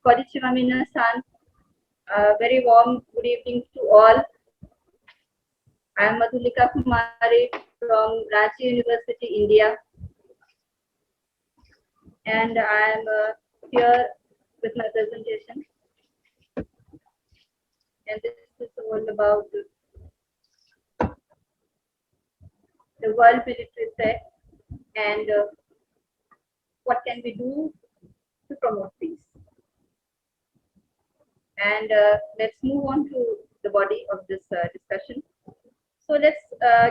Konnichiwa minasan. Very warm good evening to all. I am Madhulika Kumari from Ranchi University, India. And I am here with my presentation. And this is all about the world military threat and what can we do to promote peace. And let's move on to the body of this discussion. So let's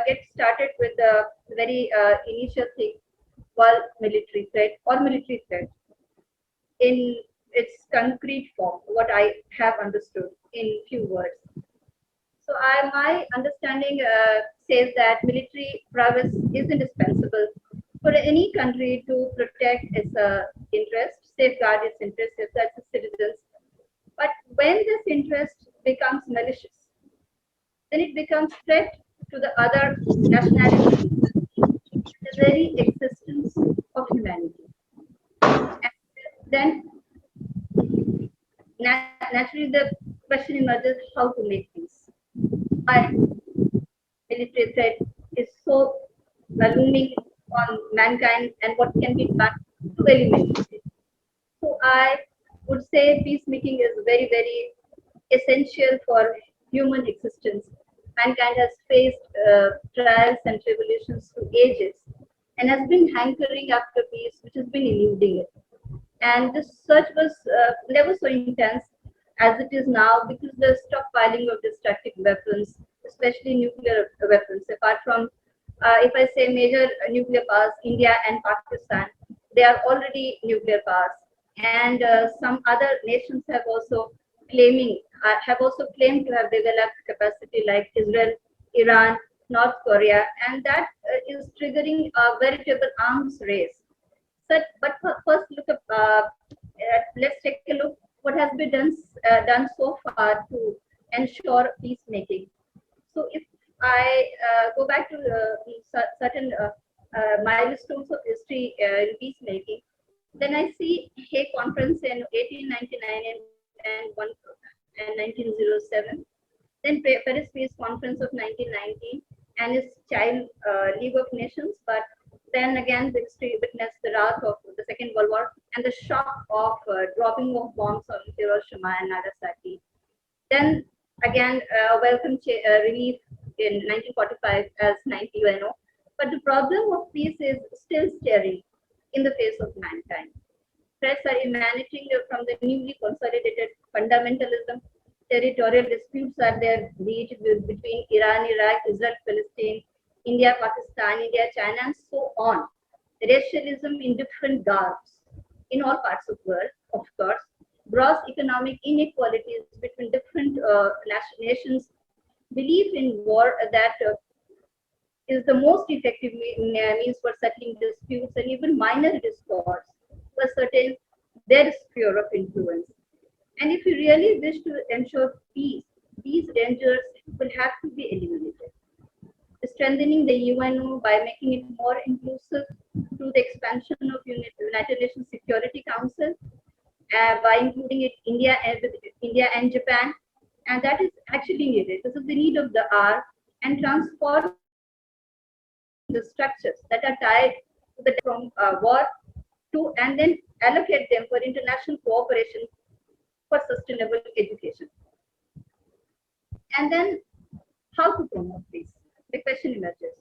get started with the very initial thing, world military threat or military threat in its concrete form, what I have understood in few words. So my understanding says that military prowess is indispensable for any country to protect its interests, safeguard its interests, safeguard its citizens. But when this interest becomes malicious, then it becomes threat to the other nationalities, the very existence of humanity. And then naturally the question emerges how to make peace. Why military threat is so looming on mankind and what can be done to eliminate it. So I would say peacemaking is very, very essential for human existence. Mankind has faced trials and tribulations through ages and has been hankering after peace, which has been eluding it. And this search was never so intense as it is now because the stockpiling of destructive weapons, especially nuclear weapons, apart from, if I say major nuclear powers, India and Pakistan, they are already nuclear powers. And some other nations have also claimed to have developed capacity like Israel, Iran, North Korea, and that is triggering a veritable arms race. But first, let's take a look what has been done so far to ensure peacemaking. So, if I go back to certain milestones of history in peacemaking, then I see Hague Conference in 1899 and 1907, then Paris Peace Conference of 1919, and its Child League of Nations. But then again, the history witnessed the wrath of the Second World War and the shock of dropping of bombs on Hiroshima and Nagasaki. Then again, welcome relief in 1945 as 90 UNO. But the problem of peace is still staring in the face of mankind. Threats are emanating from the newly consolidated fundamentalism. Territorial disputes are there, be it between Iran, Iraq, Israel, Palestine, India, Pakistan, India, China, and so on. Racialism in different garbs in all parts of the world, of course. Gross economic inequalities between different nations. Belief in war that is the most effective means for settling disputes and even minor discords to ascertain their sphere of influence. And if you really wish to ensure peace, these dangers will have to be eliminated. Strengthening the UNO by making it more inclusive through the expansion of United Nations Security Council, by including it India and Japan, and that is actually needed. This is the need of the hour, and transform the structures that are tied to the from war to, and then allocate them for international cooperation for sustainable education. And then how to promote peace? The question emerges.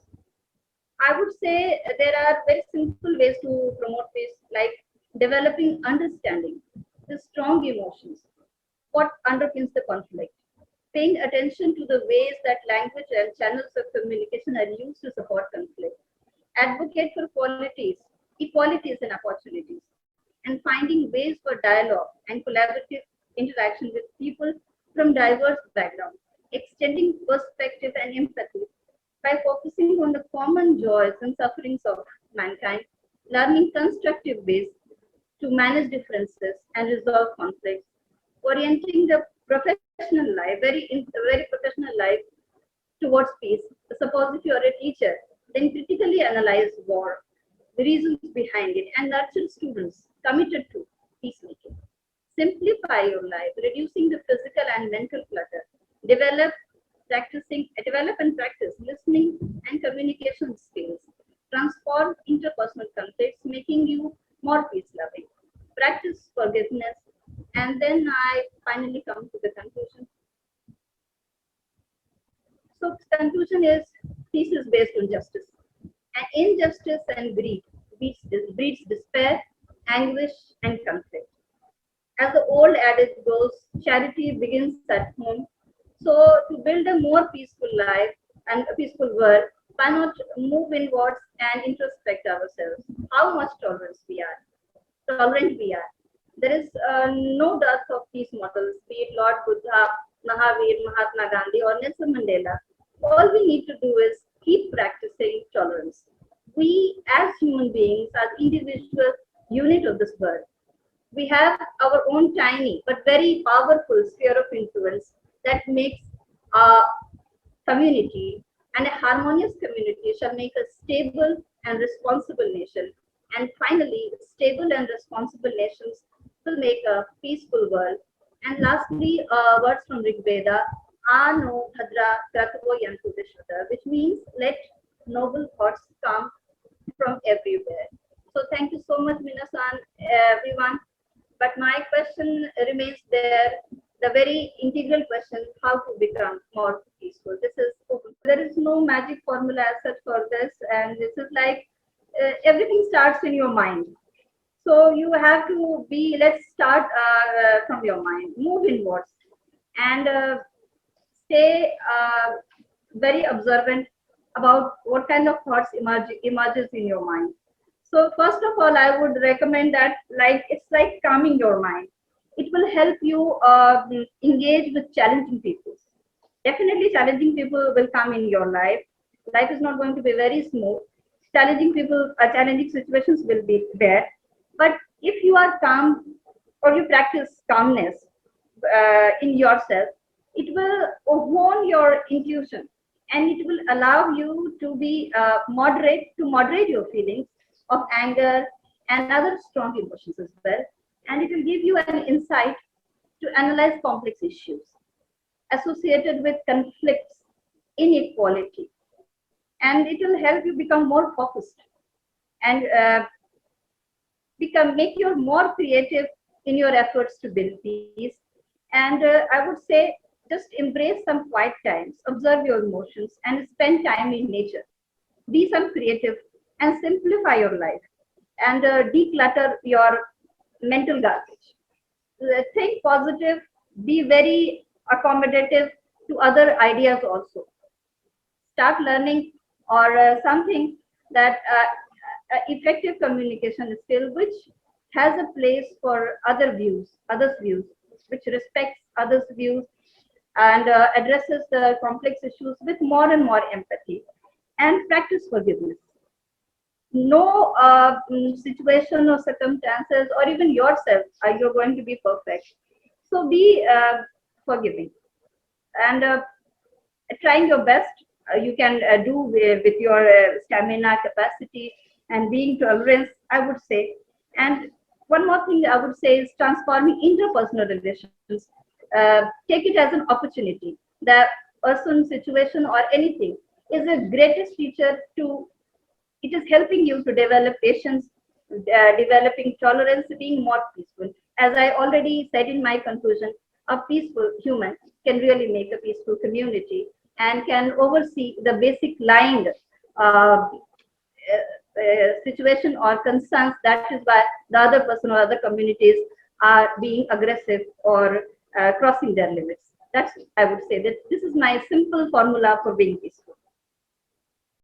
I would say there are very simple ways to promote peace, like developing understanding, the strong emotions, what underpins the conflict, paying attention to the ways that language and channels of communication are used to support conflict, advocate for equalities and opportunities, and finding ways for dialogue and collaborative interaction with people from diverse backgrounds, extending perspective and empathy by focusing on the common joys and sufferings of mankind, learning constructive ways to manage differences and resolve conflicts, orienting the professional life, very professional life towards peace. Suppose if you are a teacher, then critically analyze war, the reasons behind it, and nurture students committed to peacemaking. simplify your life, reducing the physical and mental clutter. Develop and practice listening and communication skills. Transform interpersonal conflicts, making you more peace-loving. Practice forgiveness, and then I finally come to the conclusion. So conclusion is peace is based on justice. And injustice and greed breeds despair, anguish, and conflict. As the old adage goes, charity begins at home. So to build a more peaceful life and a peaceful world, why not move inwards and introspect ourselves? How much tolerant we are. There is no dearth of peace models, be it Lord Buddha, Mahavir, Mahatma Gandhi, or Nelson Mandela. All we need to do is keep practicing tolerance. We as human beings are the individual unit of this world. We have our own tiny but very powerful sphere of influence that makes a community, and a harmonious community shall make a stable and responsible nation. And finally, stable and responsible nations will make a peaceful world. And lastly, words from Rig Veda, Ano Bhadra Kratuvo Yantu Vishwata, which means let noble thoughts come from everywhere. So thank you so much, Minasan, everyone. But my question remains there, the very integral question, how to become more peaceful. There is no magic formula as such for this, and this is like everything starts in your mind. So you have to let's start from your mind, move inwards, and stay very observant about what kind of thoughts emerges in your mind. So first of all, I would recommend that it's like calming your mind. It will help you engage with challenging people. Definitely challenging people will come in your life. Life is not going to be very smooth. Challenging situations will be there. But if you are calm or you practice calmness in yourself, it will hone your intuition, and it will allow you to be moderate your feelings of anger and other strong emotions as well. And it will give you an insight to analyze complex issues associated with conflicts, inequality, and it will help you become more focused and make you more creative in your efforts to build peace. And I would say just embrace some quiet times, observe your emotions, and spend time in nature. Be some creative and simplify your life, and declutter your mental garbage. Think positive, be very accommodative to other ideas also. Start learning or something that effective communication skill which has a place for others' views, which respects others' views and addresses the complex issues with more and more empathy, and practice forgiveness. No situation or circumstances or even yourself you're going to be perfect. So be forgiving, and trying your best you can do with your stamina, capacity, and being tolerant, I would say. And one more thing I would say is transforming interpersonal relations. Take it as an opportunity. The person, situation, or anything is the greatest teacher to. It is helping you to develop patience, developing tolerance, being more peaceful. As I already said in my conclusion, a peaceful human can really make a peaceful community and can oversee the basic line situation or concerns. That is why the other person or other communities are being aggressive or crossing their limits. That's, I would say, that this is my simple formula for being peaceful.